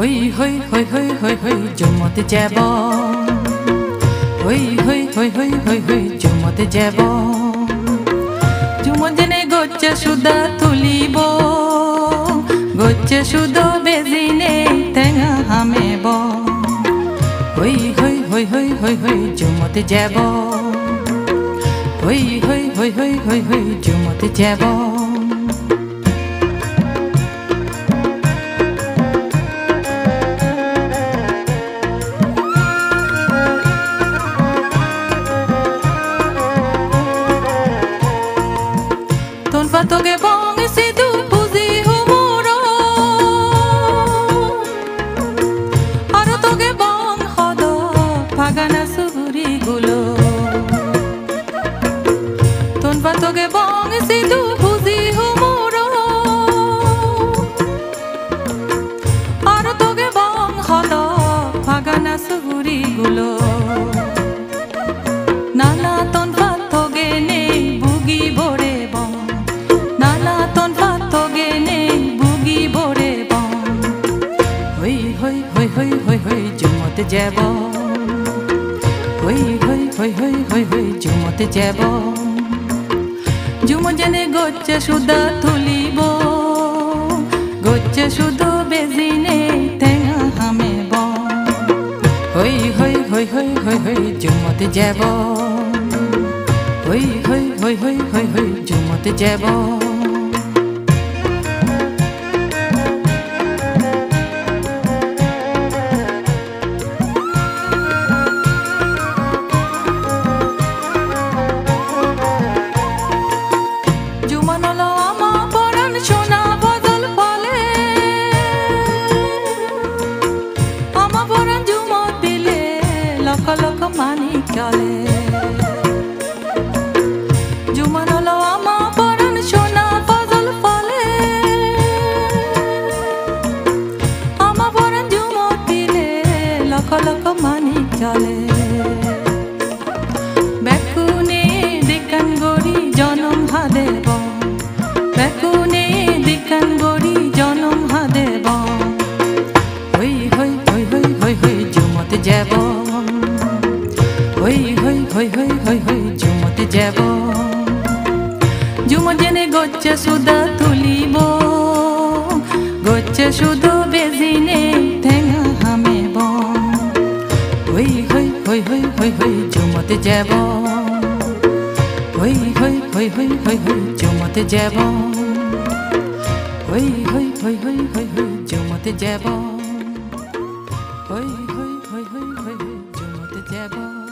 হই হই হই হই হই হই জুমতে যাব হই হই হই হই হই হই জুমতে যাব জুমত জেনে গচ্ছে সুদা তুলিব গচ্ছে সুদ বেজিনে টেঙা হামেব হই হই হই হই হই হই জুমতে যাব হই হই হই হই হই হই জুমতে যাব Ton fatto che bon e se tu pusi humoro Aro to che bon hodo pagana suri gulo Ton fatto che bon e se tu pusi humoro Aro to che bon hodo pagana suri gulo Nala ton fatto che ne bugi bore হই হই হই জুমতে যাব হই হই হই হই হই হই জুমতে যাব জুম জেনে গচ্ছে সুদা তুলিব গচ্ছে সুদ বেজিনে টেঙা হামেব হই হই হই হই হই হই জুমতে যাব হই হই হই হই হই হই জুমতে যাব লক মানি চলে জুমান হলো আমা পরাণ সোনা ফজল ফলে আমা পরাণ জুমত দিলে লক লক মানি চলে বেকুনে দিকান গড়ি জনম হাদেব বেকুনে দিকান গড়ি জনম হাদেব হই হই হই হই হই হই জুমতে যাব হই হই হই হই হই হই জুমতে যাব জুম জেনে গচ্ছে সুদা তুলিব গচ্ছে সুদ বেজিনে টেঙা হামেব হই হই হই হই হই হই জুমতে যাব হই হই হই হই হই হই জুমতে যাব হই হই হই হই হই হই জুমতে যাব হই হই হই হই হই জুমতে যাব